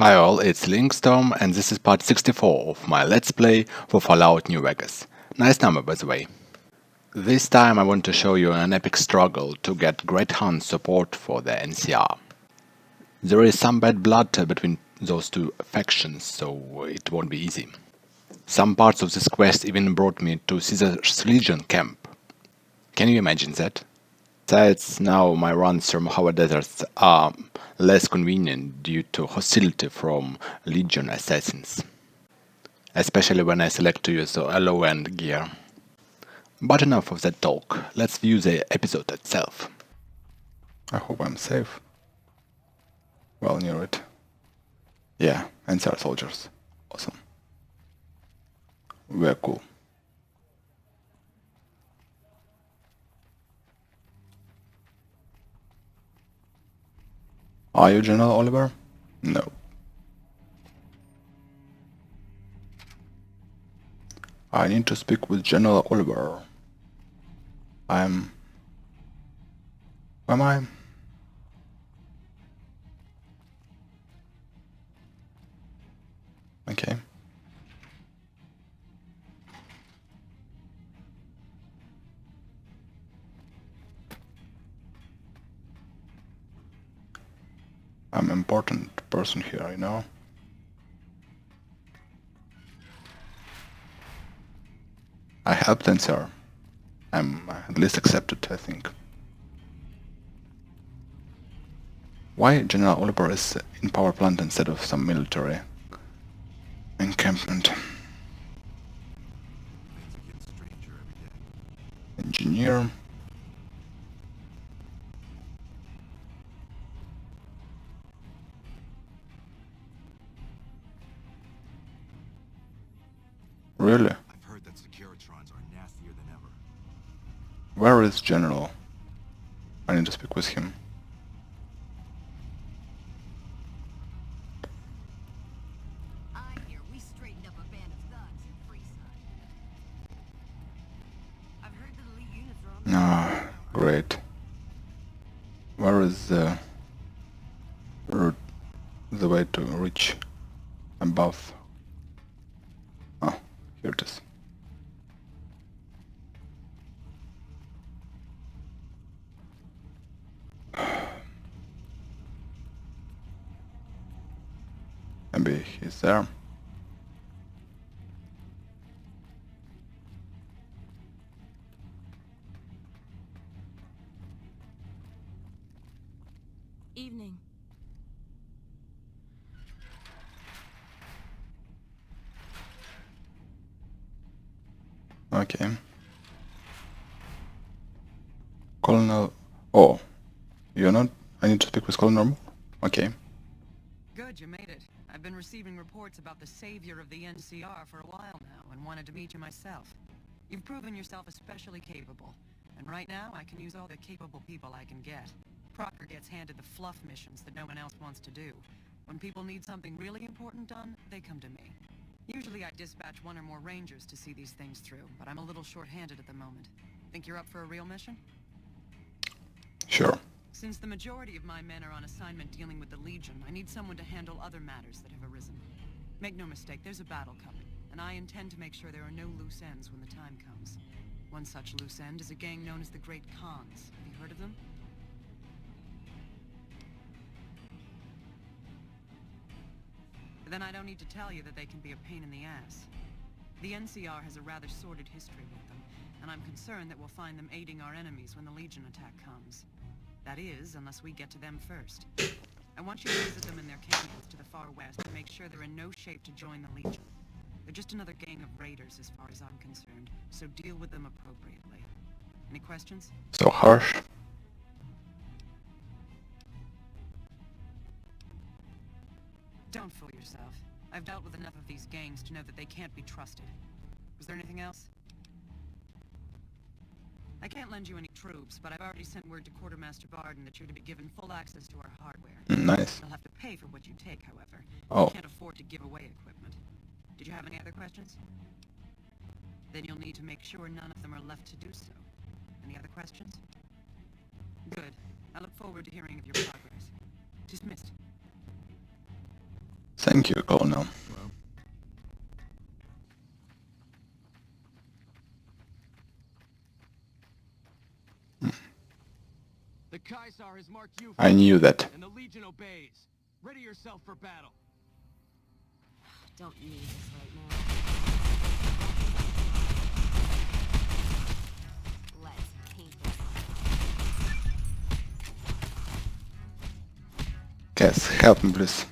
Hi all, it's Lynkstorm and this is part 64 of my Let's Play for Fallout New Vegas. Nice number, by the way. This time I want to show you an epic struggle to get Great Hunt support for the NCR. There is some bad blood between those two factions, so it won't be easy. Some parts of this quest even brought me to Caesar's Legion camp. Can you imagine that? Besides, now my runs through Mojave deserts are less convenient due to hostility from Legion assassins, especially when I select to use a low-end gear. But enough of that talk, let's view the episode itself. I hope I'm safe. Well, near it. Yeah, NCR soldiers. Awesome. We're cool. Are you General Oliver? No. I need to speak with General Oliver. Who am I? Okay. I'm an important person here, you know? I helped NCR. I'm at least accepted, I think. Why General Oliver is in power plant instead of some military encampment? Engineer. Really? I've heard that Securitrons are nastier than ever. Where is General? I need to speak with him. I hear we straightened up a band of thugs in Freeside. I've heard that elite units are on the Ah, great. Where is the route, the way to reach above? Ah, here it is. Maybe he's there. evening. Okay. Colonel... Oh, you're not... I need to speak with Colonel... Okay. Good, you made it. I've been receiving reports about the savior of the NCR for a while now, and wanted to meet you myself. You've proven yourself especially capable, and right now I can use all the capable people I can get. Proctor gets handed the fluff missions that no one else wants to do. When people need something really important done, they come to me. Usually I dispatch one or more rangers to see these things through, but I'm a little short-handed at the moment. Think you're up for a real mission? Sure. Since the majority of my men are on assignment dealing with the Legion, I need someone to handle other matters that have arisen. Make no mistake, there's a battle coming, and I intend to make sure there are no loose ends when the time comes. One such loose end is a gang known as the Great Khans. Have you heard of them? Then I don't need to tell you that they can be a pain in the ass. The NCR has a rather sordid history with them, and I'm concerned that we'll find them aiding our enemies when the Legion attack comes. That is, unless we get to them first. I want you to visit them in their canyons to the far west and make sure they're in no shape to join the Legion. They're just another gang of raiders as far as I'm concerned, so deal with them appropriately. Any questions? So harsh. Don't fool yourself. I've dealt with enough of these gangs to know that they can't be trusted. Was there anything else? I can't lend you any troops, but I've already sent word to Quartermaster Barden that you're to be given full access to our hardware. Nice. You'll have to pay for what you take, however. Oh. You can't afford to give away equipment. Did you have any other questions? Then you'll need to make sure none of them are left to do so. Any other questions? Good. I look forward to hearing of your progress. Dismissed. Thank you, Colonel. The Caesar has marked you. I knew that. And the Legion obeys. Ready yourself for battle. Don't need this right now. Let's paint this. Yes, help me, please.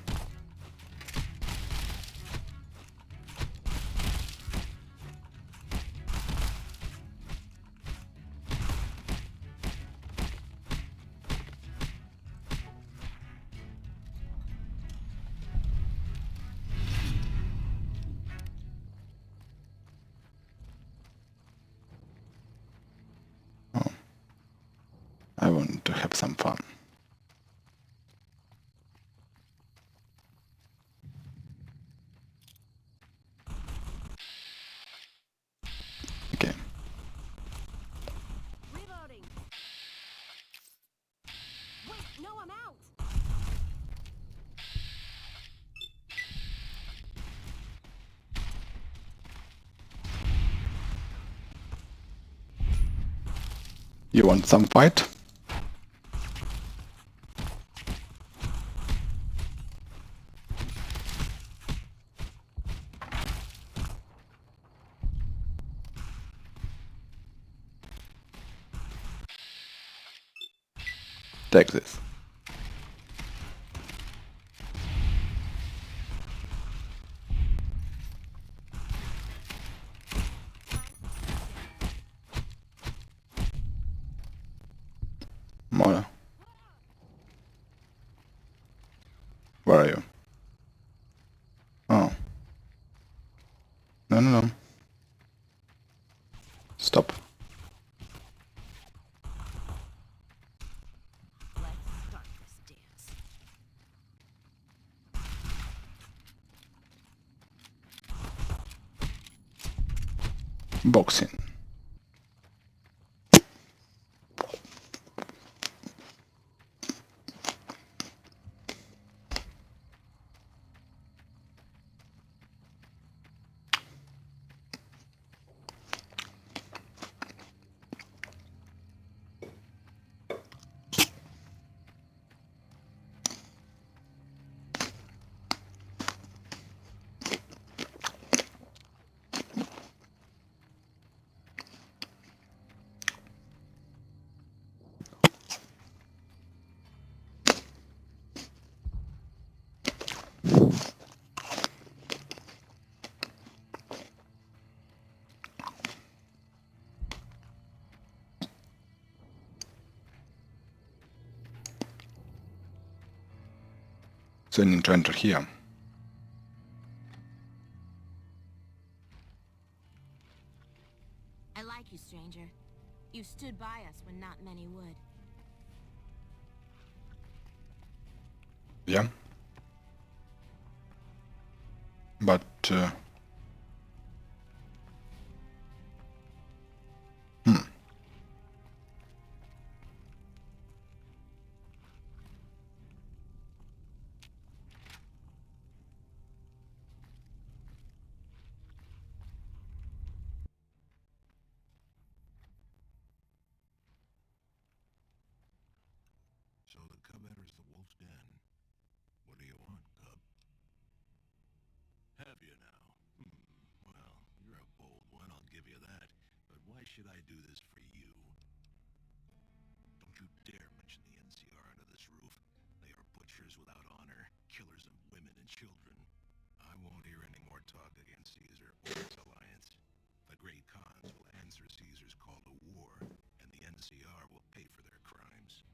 I want to have some fun. Okay. Reloading. Wait, no, I'm out. You want some fight? Take this. Mona. Where are you? Oh. No, no, no. Stop. Let's start this dance. Boxing. So I need to enter here. I like you, stranger. You stood by us when not many would. Yeah. But So the cub enters the wolf's den. What do you want, cub? Have you now? Well, you're a bold one, I'll give you that. But why should I do this for you? Don't you dare mention the NCR under this roof. They are butchers without honor, killers of women and children. I won't hear any more talk against Caesar or its alliance. The Great Khans will answer Caesar's call to war, and the NCR will pay for their crimes.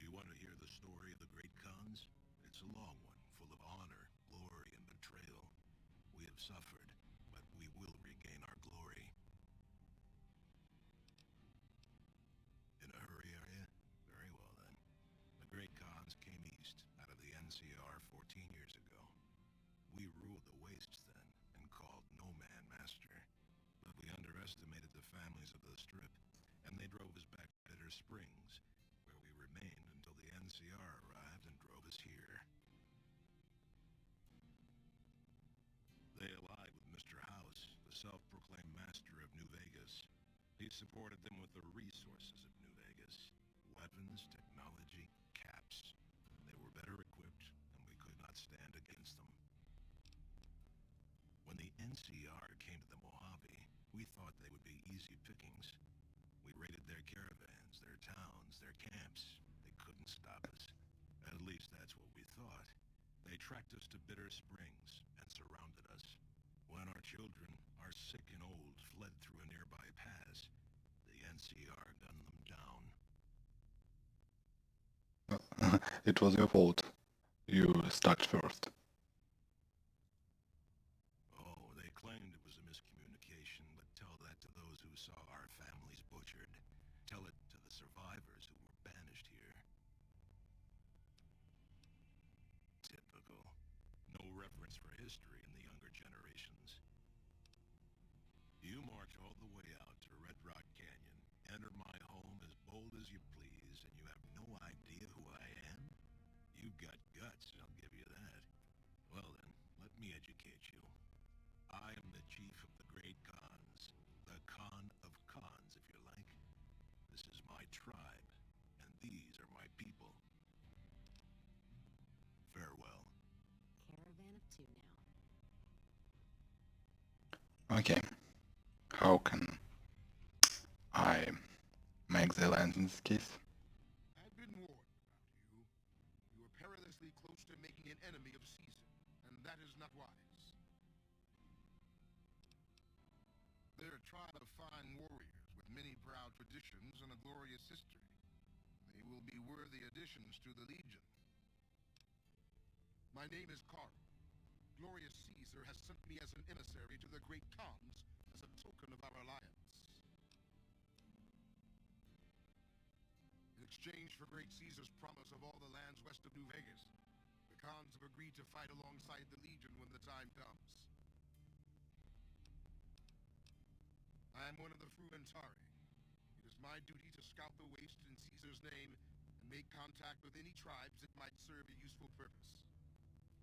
You want to hear the story of the Great Khans? It's a long one, full of honor, glory, and betrayal. We have suffered, but we will regain our glory. In a hurry, are you? Very well, then. The Great Khans came east, out of the NCR 14 years ago. We ruled the wastes then, and called no man master. But we underestimated the families of the Strip, and they drove us back to Bitter Springs, where we remained until the NCR arrived and drove us here. supported them with the resources of New Vegas. Weapons, technology, caps. They were better equipped, and we could not stand against them. When the NCR came to the Mojave, we thought they would be easy pickings. We raided their caravans, their towns, their camps. They couldn't stop us. At least that's what we thought. They tracked us to Bitter Springs and surrounded us. When our children, our sick and old, fled through a nearby pass, the NCR gunned them down. It was your fault. You started first. Oh, they claimed it was a miscommunication, but tell that to those who saw our families butchered. Tell it to the survivors who were banished here. Typical. No reverence for history in the younger generations. You march all the way out to Red Rock Canyon, enter my home as bold as you please, and you have no idea who I am? You've got guts, I'll give you that. Well then, let me educate you. I am the chief of the Great Khans. The Khan of Khans, if you like. This is my tribe, and these are my people. Farewell. Caravan of two now. Okay. How can I make the alliance in this case? I've been warned about you. You are perilously close to making an enemy of Caesar, and that is not wise. They're a tribe of fine warriors with many proud traditions and a glorious history. They will be worthy additions to the Legion. My name is Carl. Glorious Caesar has sent me as an emissary to the Great Khans as a token of our alliance. In exchange for Great Caesar's promise of all the lands west of New Vegas, the Khans have agreed to fight alongside the Legion when the time comes. I am one of the Frumentari. It is my duty to scout the waste in Caesar's name and make contact with any tribes that might serve a useful purpose.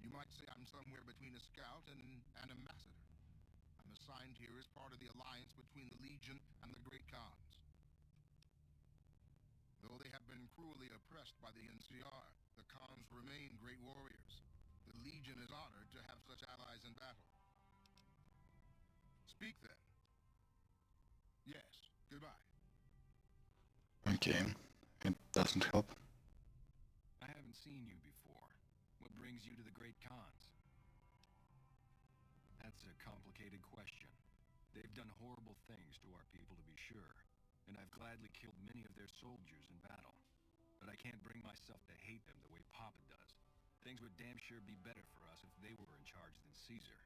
You might say I'm somewhere between a scout and an ambassador. I'm assigned here as part of the alliance between the Legion and the Great Khans. Though they have been cruelly oppressed by the NCR, the Khans remain great warriors. The Legion is honored to have such allies in battle. Speak then. Yes, goodbye. Okay. It doesn't help. I haven't seen you before. What brings you to the Great Khans? That's a complicated question. They've done horrible things to our people, to be sure, and I've gladly killed many of their soldiers in battle. But I can't bring myself to hate them the way Papa does. Things would damn sure be better for us if they were in charge than Caesar.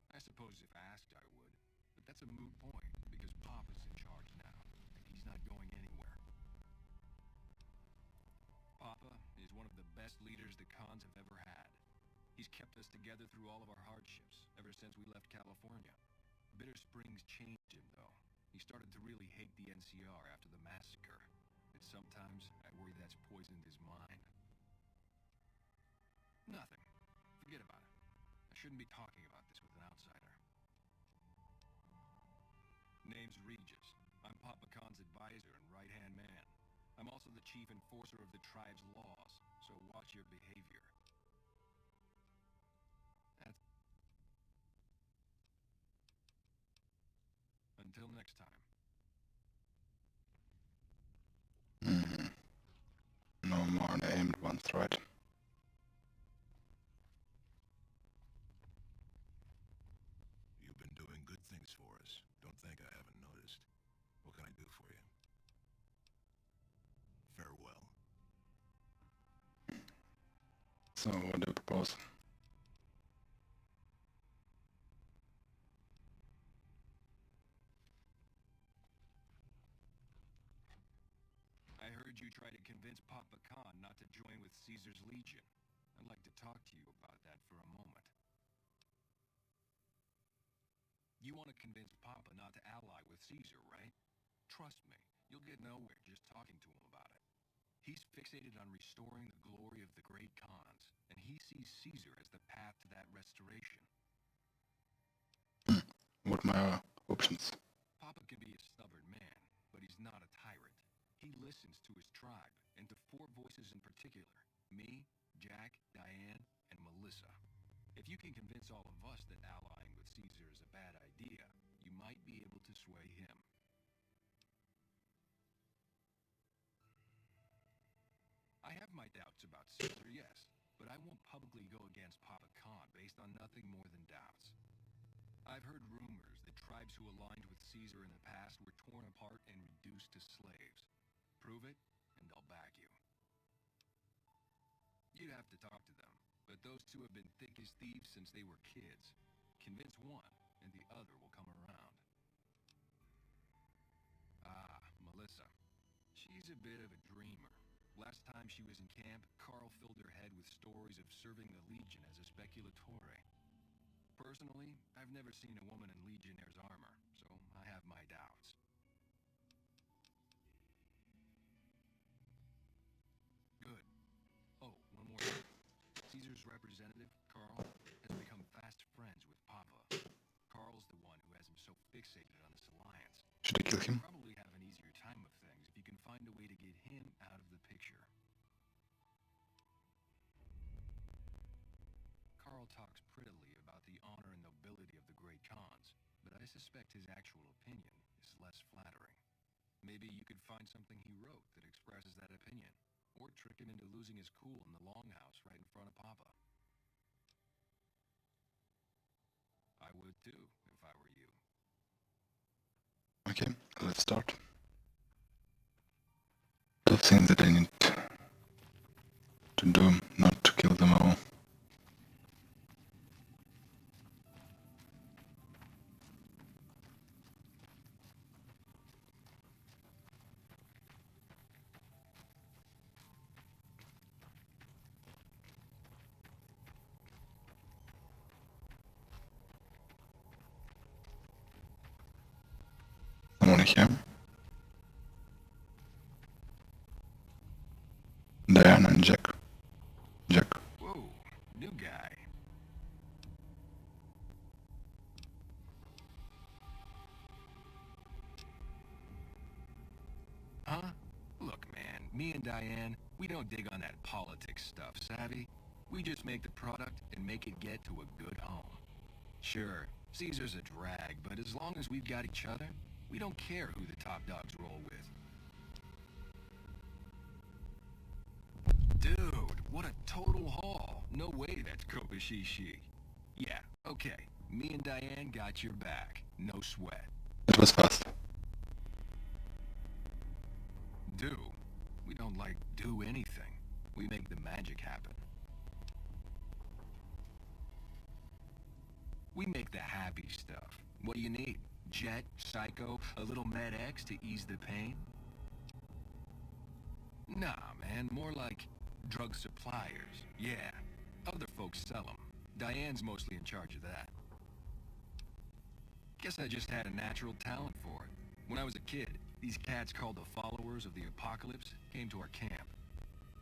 I suppose if asked I would, but that's a moot point, because Papa's in charge now, and he's not going anywhere. Papa is one of the best leaders the Khans have ever had. He's kept us together through all of our hardships, ever since we left California. Bitter Springs changed him, though. He started to really hate the NCR after the massacre. And sometimes I worry that's poisoned his mind. Nothing. Forget about it. I shouldn't be talking about this with an outsider. Name's Regis. I'm Papa Khan's advisor and right-hand man. I'm also the chief enforcer of the tribe's laws, so watch your behavior. That's... Until next time. No more named ones, right? You've been doing good things for us. Don't think I haven't noticed. What can I do for you? Farewell. So what do you propose? I heard you try to convince Papa Khan not to join with Caesar's Legion. I'd like to talk to you about that for a moment. You want to convince Papa not to ally with Caesar, right? Trust me, you'll get nowhere just talking to him about it. He's fixated on restoring the glory of the Great Khans, and he sees Caesar as the path to that restoration. What options. Papa can be a stubborn man, but he's not a tyrant. He listens to his tribe, and to four voices in particular. Me, Jack, Diane, and Melissa. If you can convince all of us that allying with Caesar is a bad idea, you might be able to sway him. I have my doubts about Caesar, yes, but I won't publicly go against Papa Khan based on nothing more than doubts. I've heard rumors that tribes who aligned with Caesar in the past were torn apart and reduced to slaves. Prove it, and I'll back you. You'd have to talk to them, but those two have been thick as thieves since they were kids. Convince one, and the other will come around. Ah, Melissa. She's a bit of a dreamer. Last time she was in camp, Carl filled her head with stories of serving the Legion as a speculatore. Personally, I've never seen a woman in Legionnaire's armor, so I have my doubts. Good. Oh, one more thing. Caesar's representative, Carl, has become fast friends with Papa. Carl's the one who has him so fixated on this alliance. Should I kill him? You'll probably have an easier time of things if you can find a way to get him out of the picture. Carl talks prettily about the honor and nobility of the great Khans, but I suspect his actual opinion is less flattering. Maybe you could find something he wrote that expresses that opinion, or trick him into losing his cool in the longhouse right in front of Papa. I would too, if I were you. Okay, let's start. The things that I need to do, not to kill them all. Someone here. Diane and Jack. Jack. Whoa, new guy. Huh? Look, man, me and Diane, we don't dig on that politics stuff, savvy? We just make the product and make it get to a good home. Sure, Caesar's a drag, but as long as we've got each other, we don't care who the top dogs roll with. Dude, what a total haul. No way that's Kobashi. Yeah, okay. Me and Diane got your back. No sweat. It was fast. Do? We don't, do anything. We make the magic happen. We make the happy stuff. What do you need? Jet, Psycho, a little Med X to ease the pain? Nah, man, more like drug suppliers. Yeah, other folks sell them. Diane's mostly in charge of that. Guess I just had a natural talent for it. When I was a kid, these cats called the Followers of the Apocalypse came to our camp.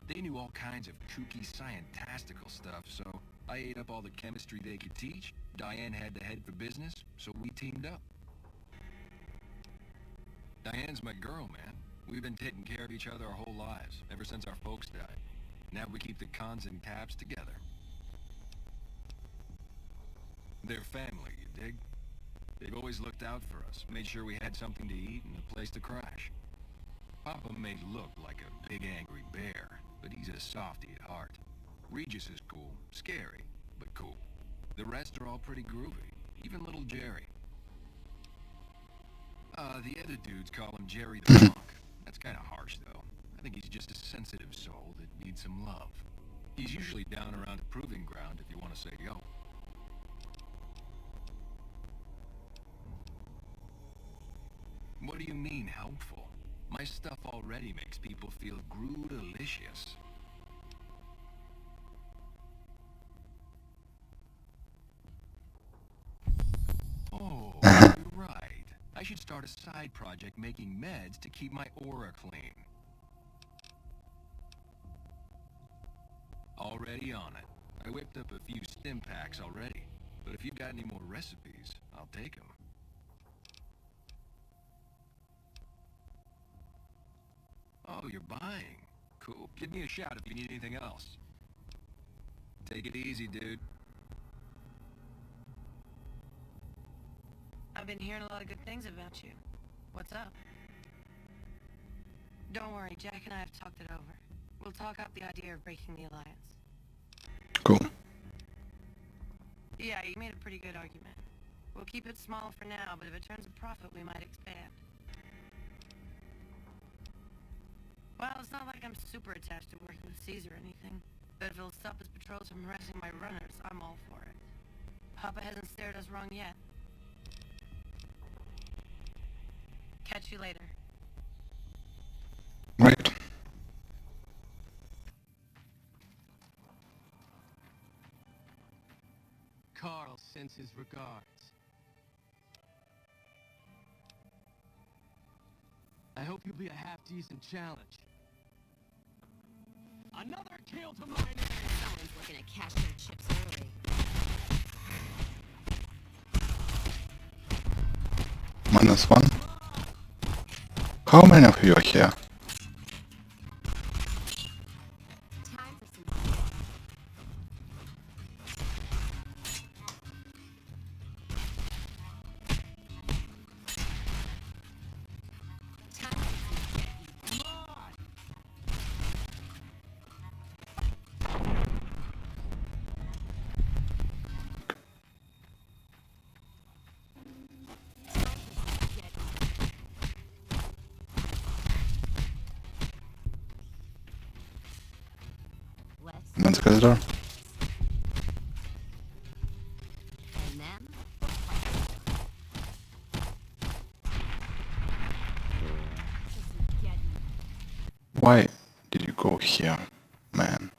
They knew all kinds of kooky scientistical stuff, so I ate up all the chemistry they could teach. Diane had to head for business, so we teamed up. Diane's my girl, man. We've been taking care of each other our whole lives, ever since our folks died. Now we keep the cons and caps together. They're family, you dig? They've always looked out for us, made sure we had something to eat and a place to crash. Papa may look like a big angry bear, but he's a softy at heart. Regis is cool, scary, but cool. The rest are all pretty groovy, even little Jerry. The other dudes call him Jerry the Punk. That's kinda harsh, though. I think he's just a sensitive soul that needs some love. He's usually down around the proving ground if you want to say yo. What do you mean, helpful? My stuff already makes people feel delicious. Oh, you're right. I should start a side project making meds to keep my aura clean. Already on it. I whipped up a few stim packs already, but if you've got any more recipes, I'll take them. Oh, you're buying. Cool. Give me a shout if you need anything else. Take it easy, dude. I've been hearing a lot of good things about you. What's up? Don't worry, Jack and I have talked it over. We'll talk up the idea of breaking the alliance. Cool. Yeah, you made a pretty good argument. We'll keep it small for now, but if it turns a profit, we might expand. Well, it's not like I'm super attached to working with Caesar or anything, but if it'll stop his patrols from harassing my runners, I'm all for it. Papa hasn't steered us wrong yet. Catch you later. Right. Carl sends his regards. I hope you'll be a half-decent challenge. Another kill to my name! Someone's looking to cash their chips early. -1. How many of you are here? Time for some... Time for some... Let's get the door. And them? Why did you go here, man?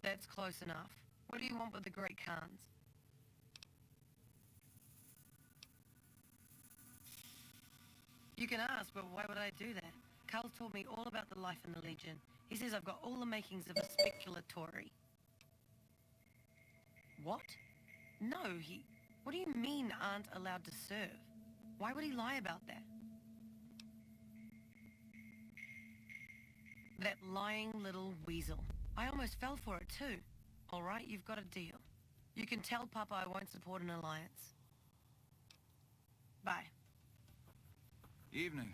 That's close enough. What do you want with the Great Khans? You can ask, but why would I do that? Carl told me all about the life in the Legion. He says I've got all the makings of a speculatory. What? No, What do you mean aren't allowed to serve? Why would he lie about that? That lying little weasel. I almost fell for it too. All right, you've got a deal. You can tell Papa I won't support an alliance. Bye. Evening.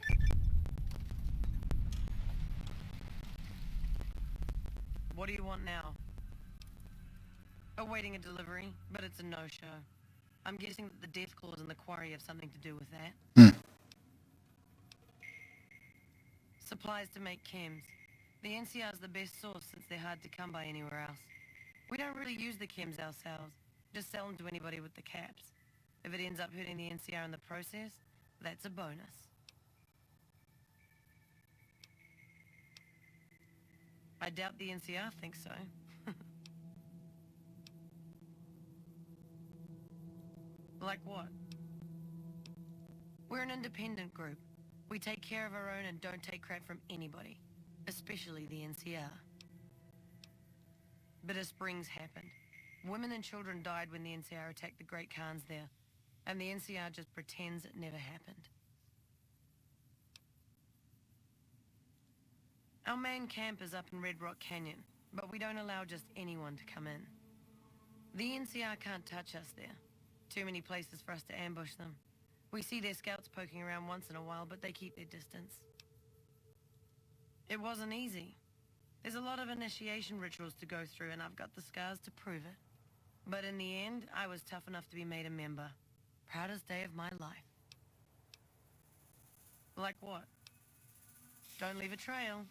What do you want now? Awaiting a delivery, but it's a no-show. I'm guessing that the death clause in the quarry have something to do with that. Supplies to make chems. The NCR is the best source since they're hard to come by anywhere else. We don't really use the chems ourselves, just sell them to anybody with the caps. If it ends up hurting the NCR in the process, that's a bonus. I doubt the NCR thinks so. Like what? We're an independent group. We take care of our own and don't take crap from anybody, especially the NCR. Bitter Springs happened. Women and children died when the NCR attacked the Great Khans there, and the NCR just pretends it never happened. Our main camp is up in Red Rock Canyon, but we don't allow just anyone to come in. The NCR can't touch us there. Too many places for us to ambush them. We see their scouts poking around once in a while, but they keep their distance. It wasn't easy. There's a lot of initiation rituals to go through, and I've got the scars to prove it. But in the end, I was tough enough to be made a member. Proudest day of my life. Like what? Don't leave a trail.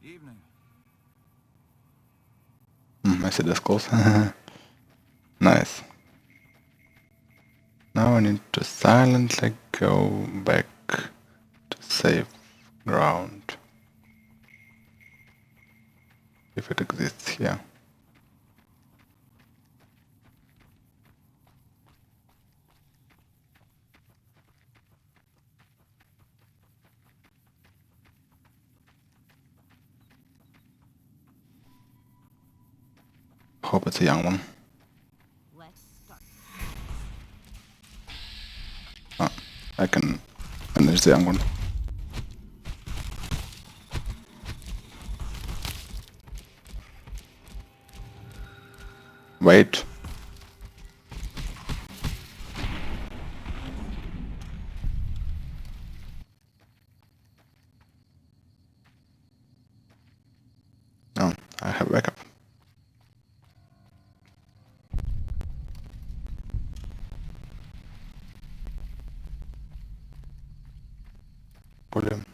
Evening. I see this close. Nice. Now I need to silently go back to safe ground. If it exists here. hope it's a young one. Let's start. Oh, I can manage the young one. Wait. No, I have backup. Pull him.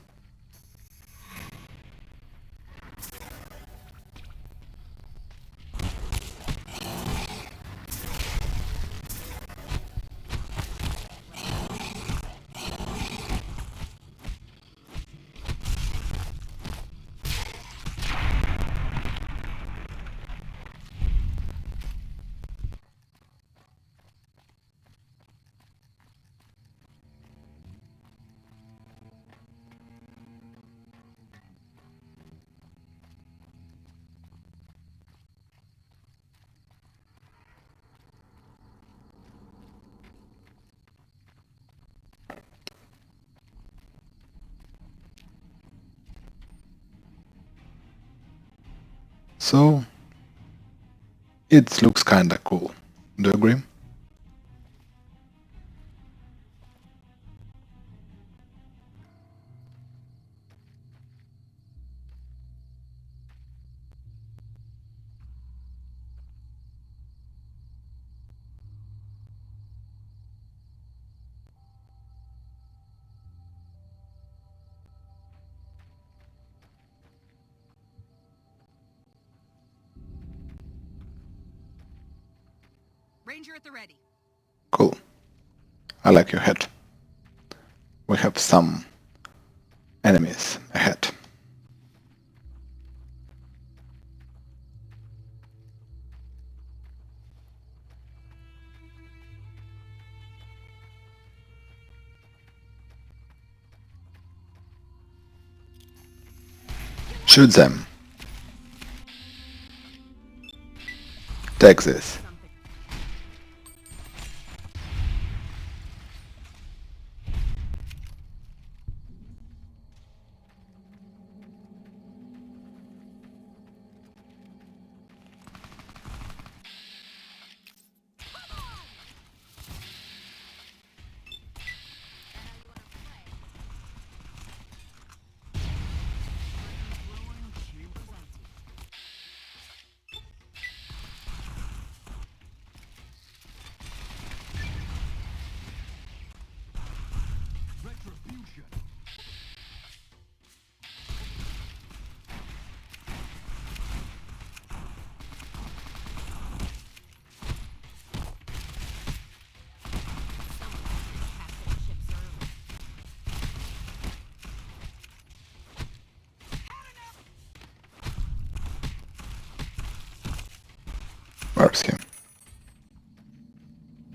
So, it looks kinda cool. Do you agree? Ranger at the ready. Cool. I like your head. We have some enemies ahead. Shoot them. Take this. Retribution. Where's he?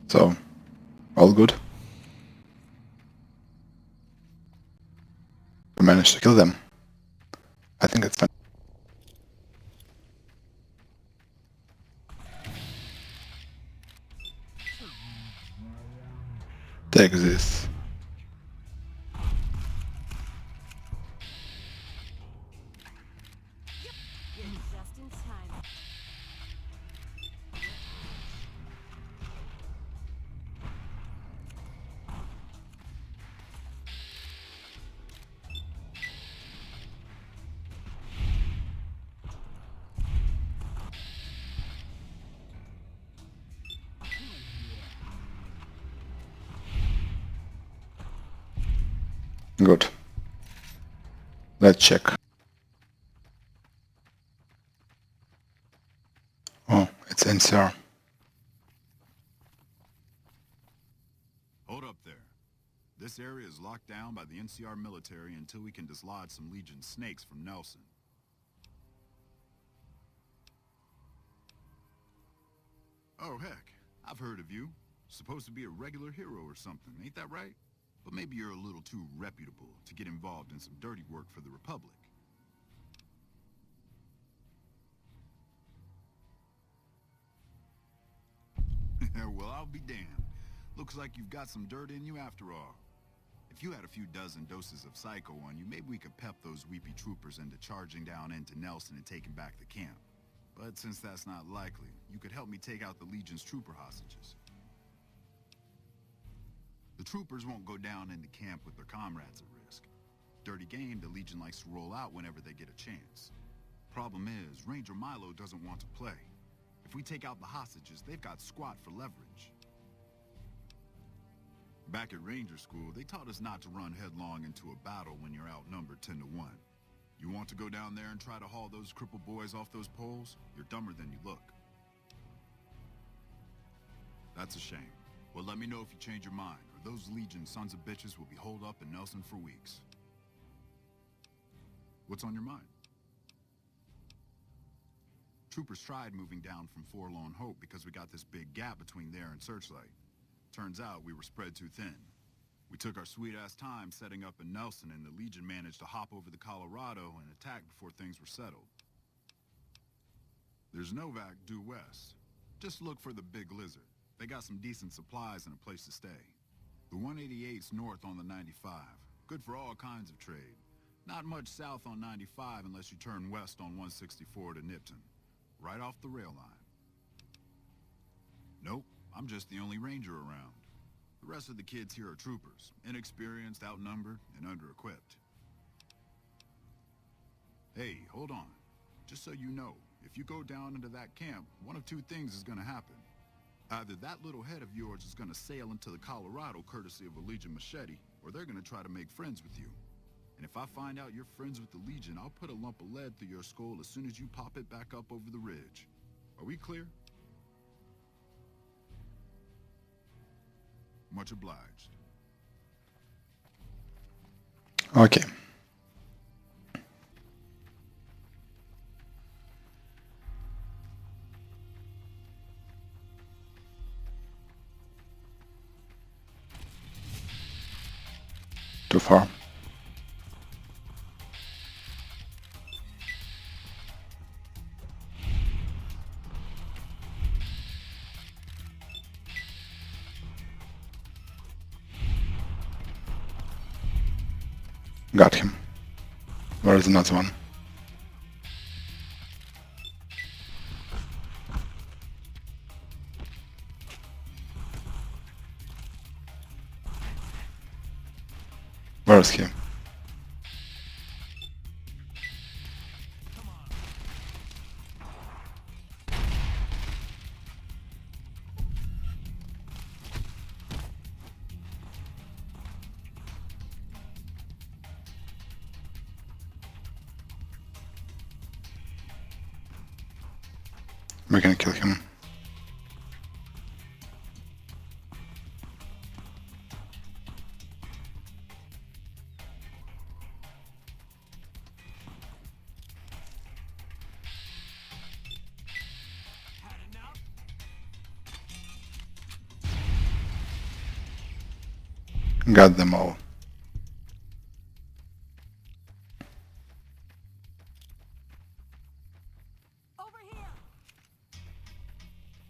So, all good? We managed to kill them. I think it's fine. Take this. You're just in time. Good. Let's check. Oh, it's NCR. Hold up there. This area is locked down by the NCR military until we can dislodge some Legion snakes from Nelson. Oh, heck. I've heard of you. Supposed to be a regular hero or something, ain't that right? But maybe you're a little too reputable to get involved in some dirty work for the Republic. Well, I'll be damned. Looks like you've got some dirt in you after all. If you had a few dozen doses of Psycho on you, maybe we could pep those weepy troopers into charging down into Nelson and taking back the camp. But since that's not likely, you could help me take out the Legion's trooper hostages. The troopers won't go down into camp with their comrades at risk. Dirty game the Legion likes to roll out whenever they get a chance. Problem is, Ranger Milo doesn't want to play. If we take out the hostages, they've got squat for leverage. Back at Ranger School, they taught us not to run headlong into a battle when you're outnumbered 10 to 1. You want to go down there and try to haul those crippled boys off those poles? You're dumber than you look. That's a shame. Well, let me know if you change your mind, or those Legion sons of bitches will be holed up in Nelson for weeks. What's on your mind? Troopers tried moving down from Forlorn Hope because we got this big gap between there and Searchlight. Turns out we were spread too thin. We took our sweet-ass time setting up in Nelson, and the Legion managed to hop over the Colorado and attack before things were settled. There's Novak due west. Just look for the Big Lizard. They got some decent supplies and a place to stay. The 188's north on the 95. Good for all kinds of trade. Not much south on 95 unless you turn west on 164 to Nipton. Right off the rail line. Nope, I'm just the only ranger around. The rest of the kids here are troopers. Inexperienced, outnumbered, and under-equipped. Hey, hold on. Just so you know, if you go down into that camp, one of two things is gonna happen. Either that little head of yours is gonna sail into the Colorado courtesy of a Legion machete, or they're gonna try to make friends with you. And if I find out you're friends with the Legion, I'll put a lump of lead through your skull as soon as you pop it back up over the ridge. Are we clear? Much obliged. Okay. Too far. Got him. Where is another one? Where is he? We're gonna kill him. Got them all. Over here.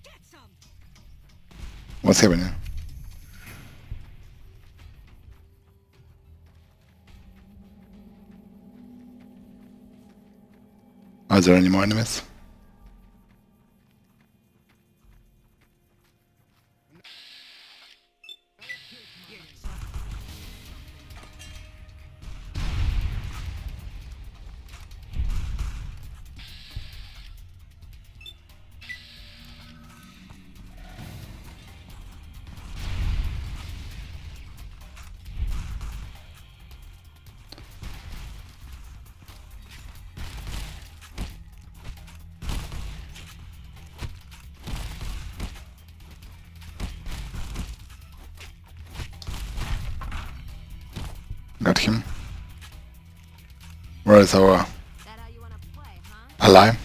Get some. What's happening? Are there any more enemies? Got him. Where is our That how you wanna play, huh? ally?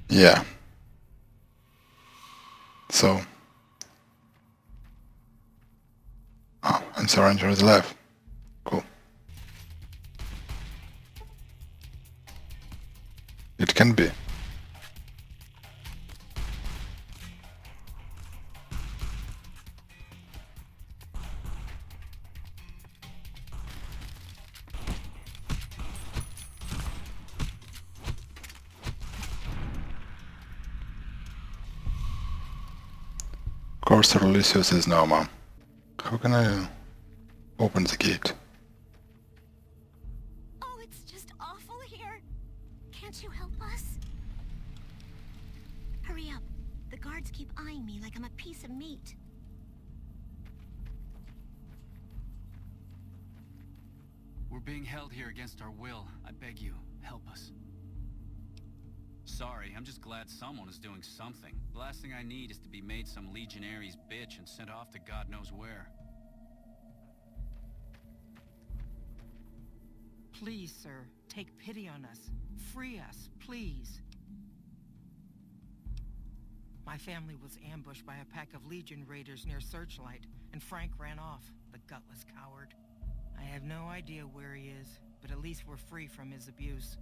Yeah. So... Oh, and Sir Ranger is alive. Cool. It can be. Courser Lucius is no, Mom. How can I open the gate? Oh, it's just awful here. Can't you help us? Hurry up. The guards keep eyeing me like I'm a piece of meat. We're being held here against our will. I beg you, help us. Sorry, I'm just glad someone is doing something. The last thing I need is to be made some legionary's bitch and sent off to God knows where. Please, sir, take pity on us. Free us, please. My family was ambushed by a pack of Legion raiders near Searchlight, and Frank ran off, the gutless coward. I have no idea where he is, but at least we're free from his abuse.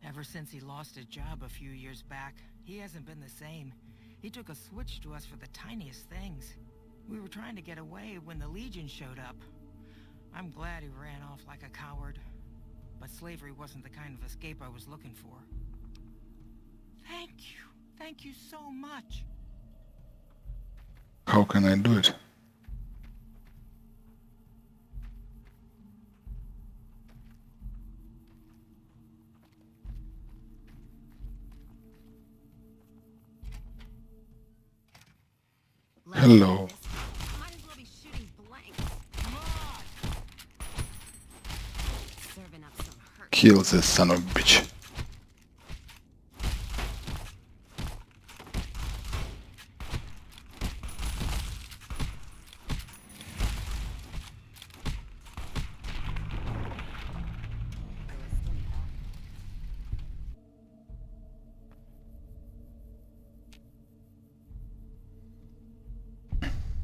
Ever since he lost his job a few years back, he hasn't been the same. He took a switch to us for the tiniest things. We were trying to get away when the Legion showed up. I'm glad he ran off like a coward, but slavery wasn't the kind of escape I was looking for. Thank you. Thank you so much. How can I do it? Hello. Might as well be shooting blanks. Come on! Serving up some hurt. Kill this son of a bitch.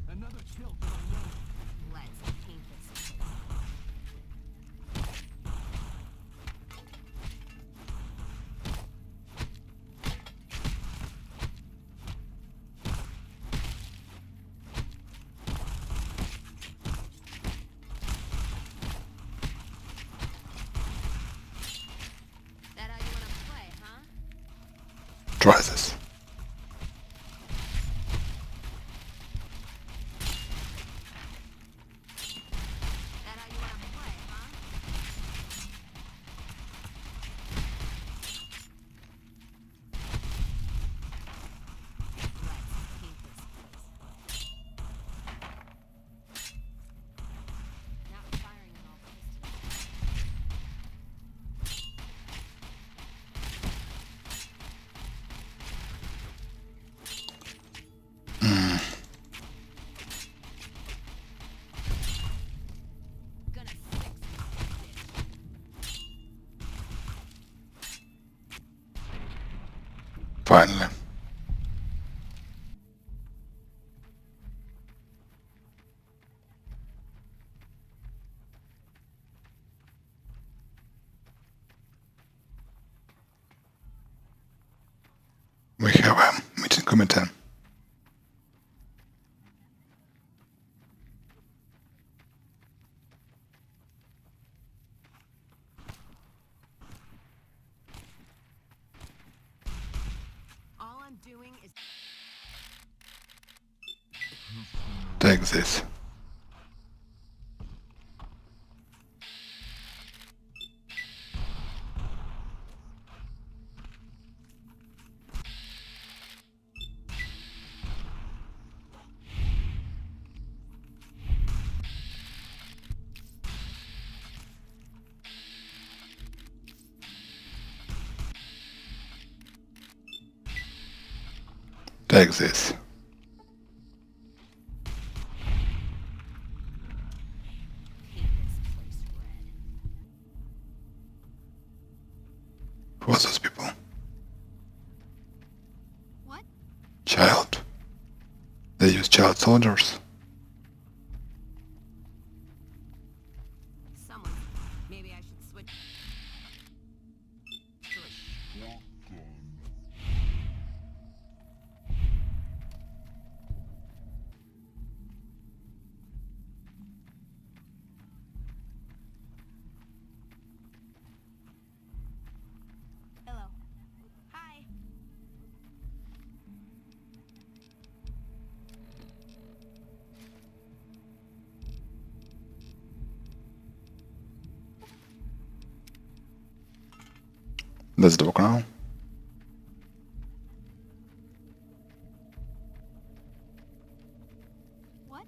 Another kill for the win. Let's paint this. That how you wanna play, huh? Try this. That how you wanna play, huh? Let's paint this place. Not firing on all pistons. Gonna fix this bitch. Finally. We have a meeting committee. All I'm doing is Take this. Take this. paint this place red. Who are those people? They use child soldiers. Someone. Maybe I should switch. Hello. Hi. That's the book now. What?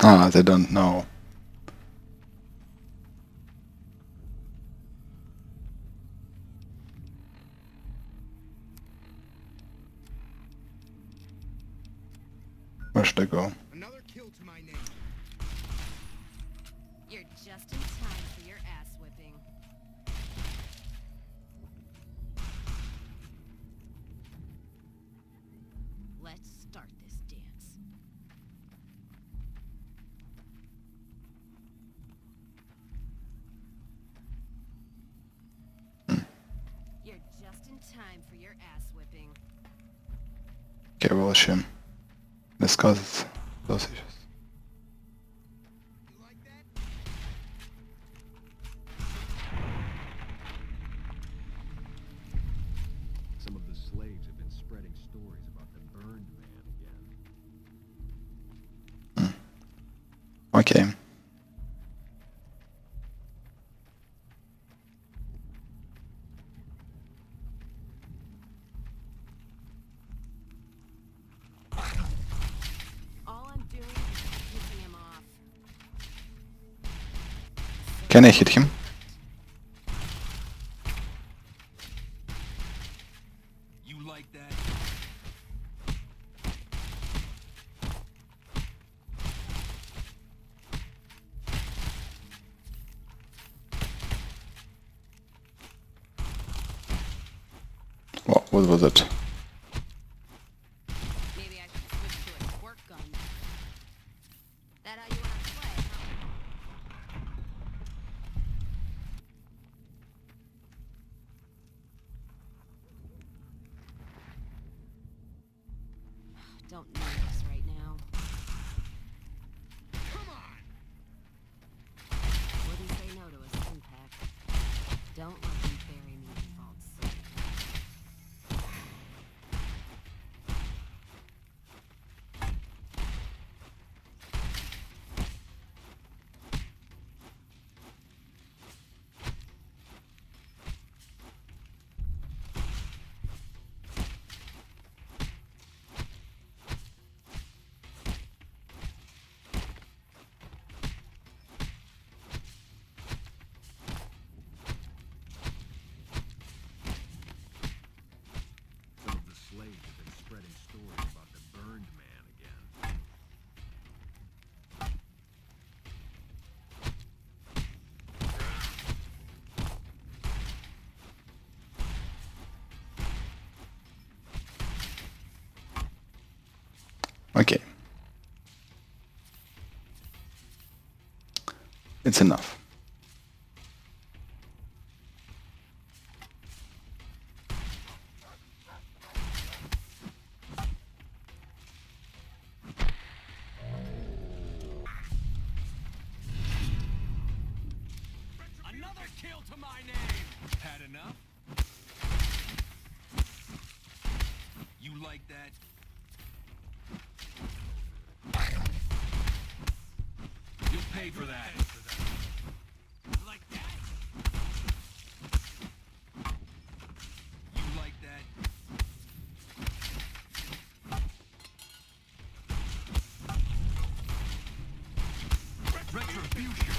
Ah, they don't know. Where should I go? Another kill to my name. You're just in time for your ass whipping. Let's start this dance. You're just in time for your ass whipping. Okay, we'll assume. Discuss those issues. You like that? Some of the slaves have been spreading stories about the burned man again. Okay. All I'm doing is pissing him off. Can I hit him? You like that? What was it? Maybe I should switch to a squirt gun. That how you want to play, huh? Don't need this right now. Come on! Wouldn't say no to a stim pack. Don't let them bury me in vaults. Some of the slaves have been spreading stories about the burned man again. Okay. It's enough. Another kill to my name! Had enough? You like that? You'll pay for that. Like that? You like that? Retribution!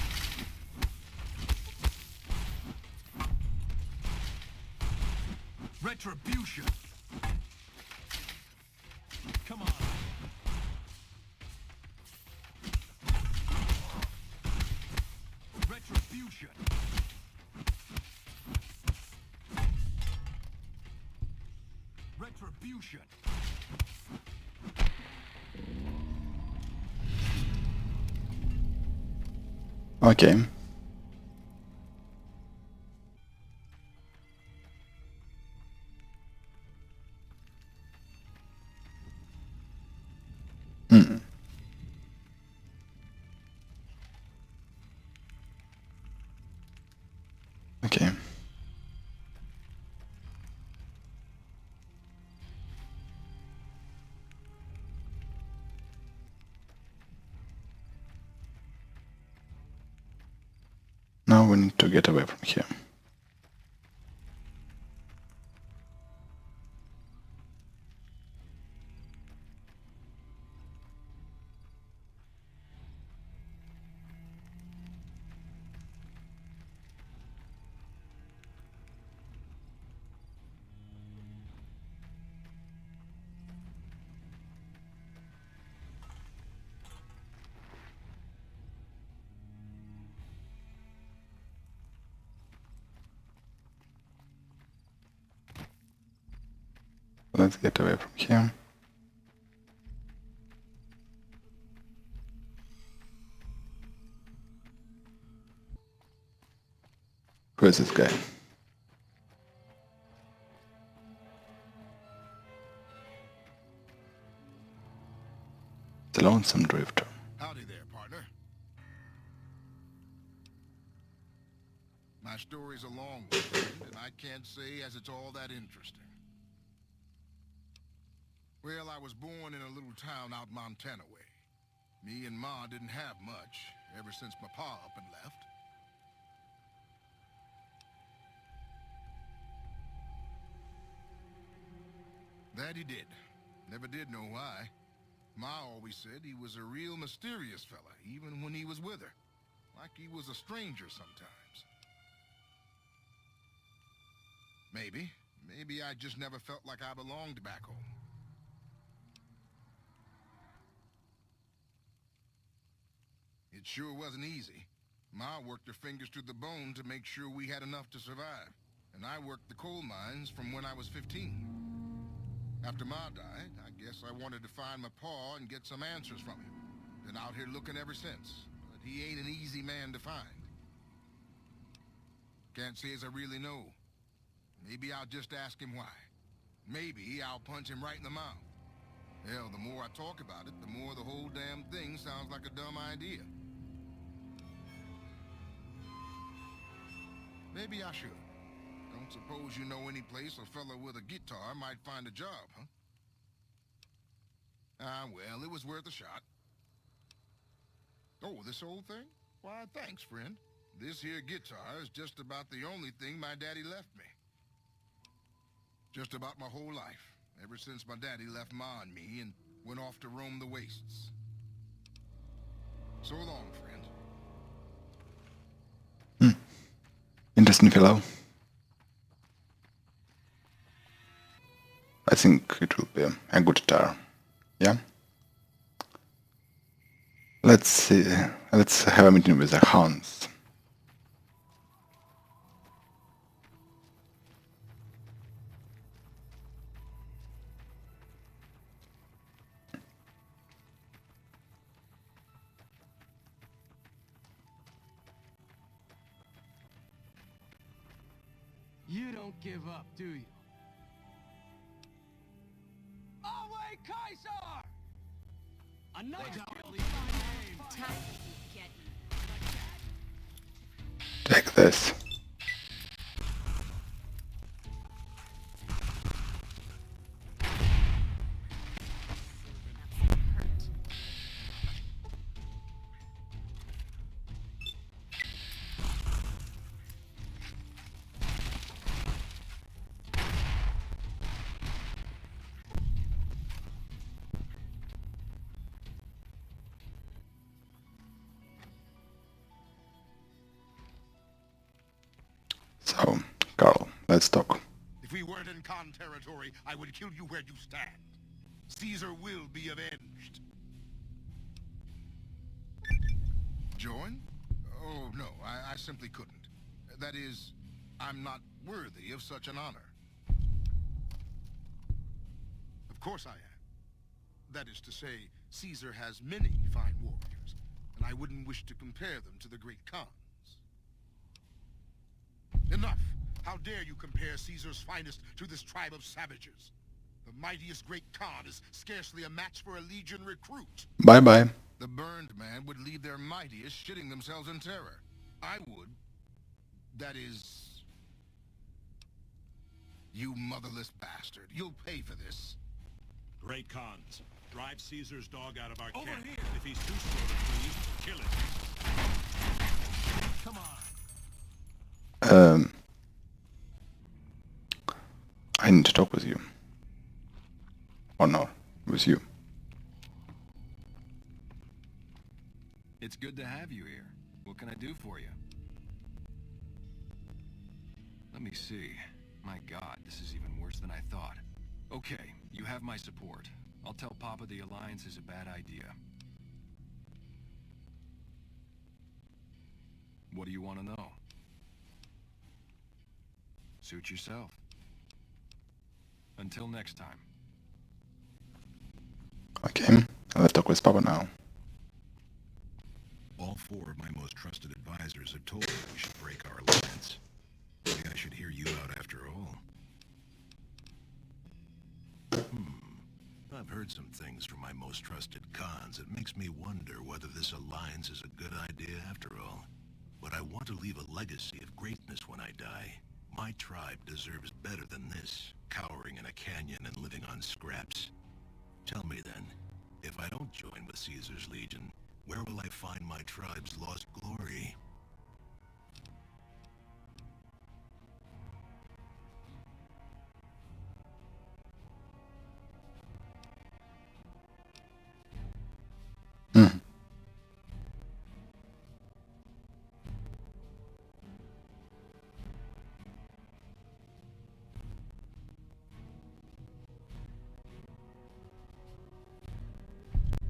Retribution! Come on. Retribution! Retribution. Retribution. Okay. Hmm. Okay. Now we need to get away from here. Let's get away from here. Who is this guy? The Lonesome Drifter. Howdy there, partner. My story's a long one, and I can't say as it's all that interesting. Well, I was born in a little town out Montana way. Me and Ma didn't have much, ever since my pa up and left. That he did. Never did know why. Ma always said he was a real mysterious fella, even when he was with her. Like he was a stranger sometimes. Maybe. Maybe I just never felt like I belonged back home. It sure wasn't easy. Ma worked her fingers to the bone to make sure we had enough to survive. And I worked the coal mines from when I was 15. After Ma died, I guess I wanted to find my pa and get some answers from him. Been out here looking ever since, but he ain't an easy man to find. Can't say as I really know. Maybe I'll just ask him why. Maybe I'll punch him right in the mouth. Hell, the more I talk about it, the more the whole damn thing sounds like a dumb idea. Maybe I should. Don't suppose you know any place a fella with a guitar might find a job, huh? Ah, well, it was worth a shot. Oh, this old thing? Why, thanks, friend. This here guitar is just about the only thing my daddy left me. Just about my whole life, ever since my daddy left Ma and me and went off to roam the wastes. So long, friend. Interesting fellow. I think it will be a good guitar. Yeah? Let's see. Let's have a meeting with the Hans. You don't give up, do you? Away, Kaiser! A nice kill to my name. Time to get Take this. So, Carl, let's talk. If we weren't in Khan territory, I would kill you where you stand. Caesar will be avenged. Join? Oh, no, I simply couldn't. That is, I'm not worthy of such an honor. Of course I am. That is to say, Caesar has many fine warriors, and I wouldn't wish to compare them to the great Khans. Enough! How dare you compare Caesar's finest to this tribe of savages? The mightiest great Khan is scarcely a match for a legion recruit. Bye-bye. The burned man would leave their mightiest shitting themselves in terror. I would. That is... You motherless bastard. You'll pay for this. Great Khans, drive Caesar's dog out of our camp. Here. If he's too slow to please, kill it. Come on. I need to talk with you. Or no, with you. It's good to have you here. What can I do for you? Let me see. My God, this is even worse than I thought. Okay, you have my support. I'll tell Papa the Alliance is a bad idea. What do you want to know? Suit yourself. Until next time. Okay, let's talk with Papa now. All four of my most trusted advisors have told me we should break our alliance. Maybe I should hear you out after all. I've heard some things from my most trusted Khans that makes me wonder whether this alliance is a good idea after all. But I want to leave a legacy of greatness when I die. My tribe deserves better than this, cowering in a canyon and living on scraps. Tell me then, if I don't join with Caesar's Legion, where will I find my tribe's lost glory?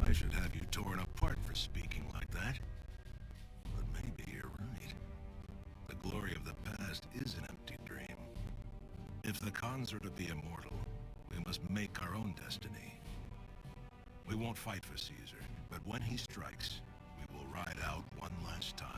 I should have you torn apart for speaking like that. But maybe you're right. The glory of the past is an empty dream. If the Khans are to be immortal, we must make our own destiny. We won't fight for Caesar, but when he strikes, we will ride out one last time.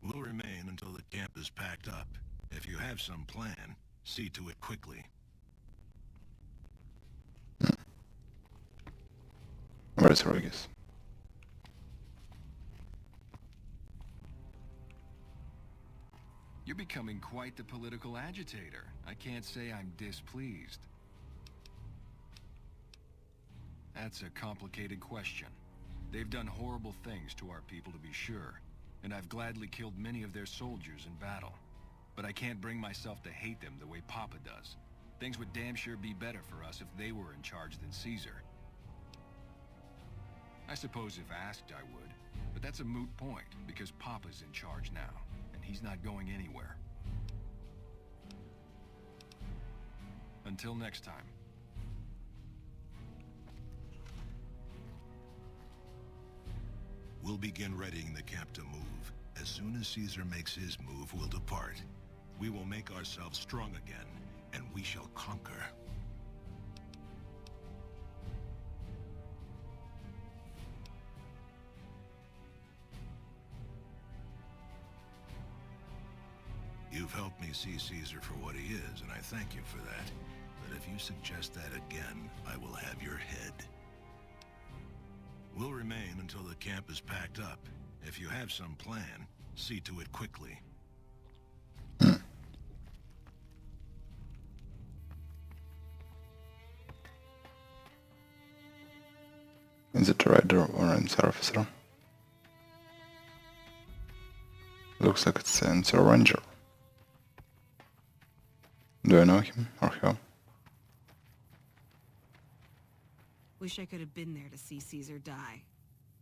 We'll remain until the camp is packed up. If you have some plan, see to it quickly. Where is Rodriguez? You're becoming quite the political agitator. I can't say I'm displeased. That's a complicated question. They've done horrible things to our people, to be sure, and I've gladly killed many of their soldiers in battle. But I can't bring myself to hate them the way Papa does. Things would damn sure be better for us if they were in charge than Caesar. I suppose if asked I would, but that's a moot point, because Papa's in charge now, and he's not going anywhere. Until next time. We'll begin readying the camp to move. As soon as Caesar makes his move, we'll depart. We will make ourselves strong again, and we shall conquer. You've helped me see Caesar for what he is, and I thank you for that. But if you suggest that again, I will have your head. We'll remain until the camp is packed up. If you have some plan, see to it quickly. Is it a rider or an NCR officer? Looks like it's an NCR ranger. Do I know him or her? Wish I could have been there to see Caesar die.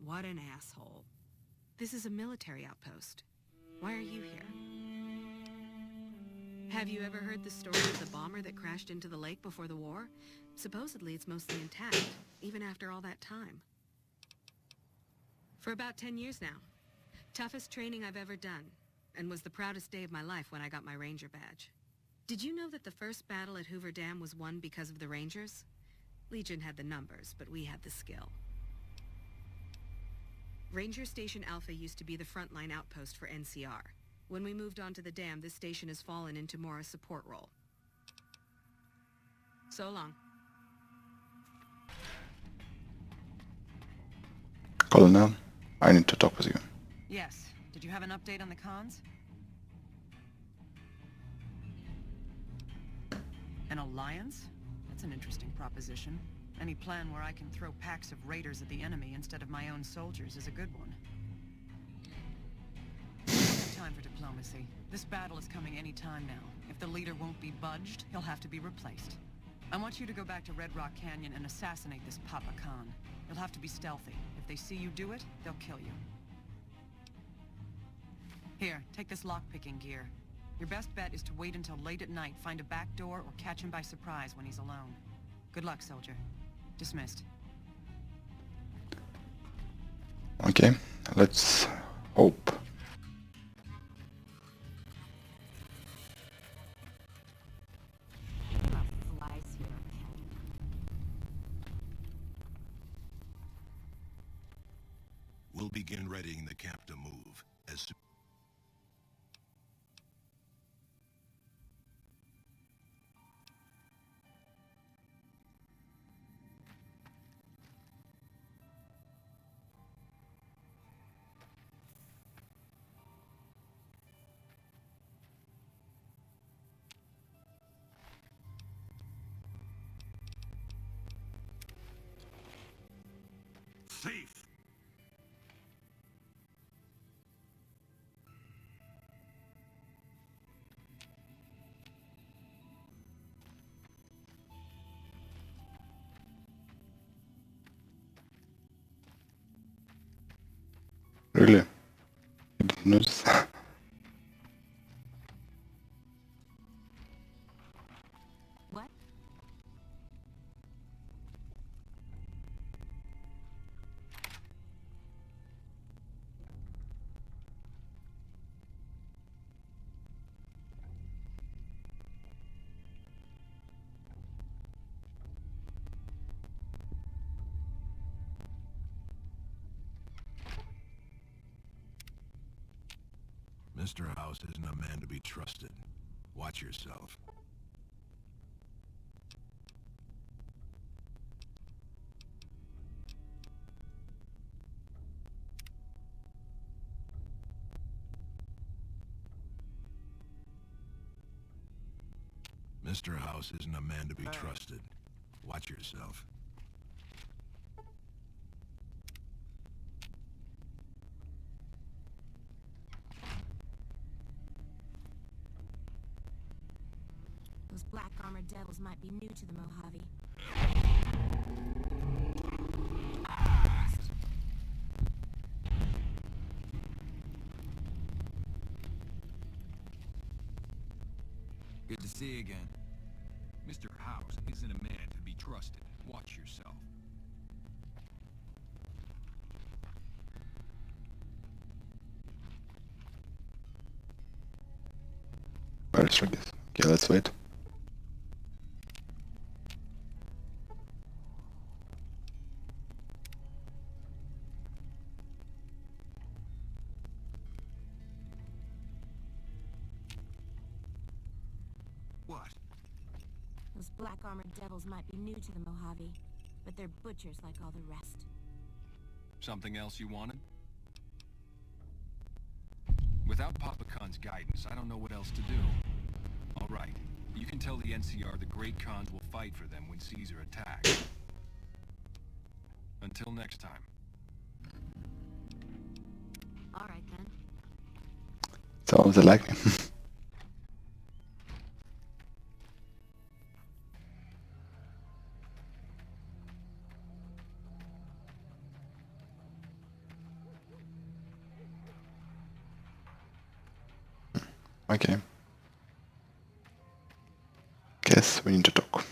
What an asshole. This is a military outpost. Why are you here? Have you ever heard the story of the bomber that crashed into the lake before the war? Supposedly it's mostly intact, even after all that time. For about 10 years now. Toughest training I've ever done, and was the proudest day of my life when I got my Ranger badge. Did you know that the first battle at Hoover Dam was won because of the Rangers? Legion had the numbers, but we had the skill. Ranger Station Alpha used to be the frontline outpost for NCR. When we moved on to the dam, this station has fallen into more a support role. So long. Colonel, I need to talk with you. Yes. Did you have an update on the cons? An alliance? That's an interesting proposition. Any plan where I can throw packs of raiders at the enemy instead of my own soldiers is a good one. I don't have time for diplomacy. This battle is coming any time now. If the leader won't be budged, he'll have to be replaced. I want you to go back to Red Rock Canyon and assassinate this Papa Khan. You'll have to be stealthy. If they see you do it, they'll kill you. Here, take this lock-picking gear. Your best bet is to wait until late at night, find a back door, or catch him by surprise when he's alone. Good luck, soldier. Dismissed. Okay, let's hope. We'll begin readying the camp to move as soon. Safe. Really? You didn't notice? What? Mr. House isn't a man to be trusted. Watch yourself. Mr. House isn't a man to be trusted. Watch yourself. Those black armored devils might be new to the Mojave. Good to see you again. Mr. House isn't a man to be trusted. Watch yourself. Where is Regis? Okay, let's wait. What? Those black armored devils might be new to the Mojave, but they're butchers like all the rest. Something else you wanted? Without Papa Khan's guidance, I don't know what else to do. All right, you can tell the NCR the Great Khans will fight for them when Caesar attacks. Until next time. All right, then. So they like me. Okay. Guess we need to talk.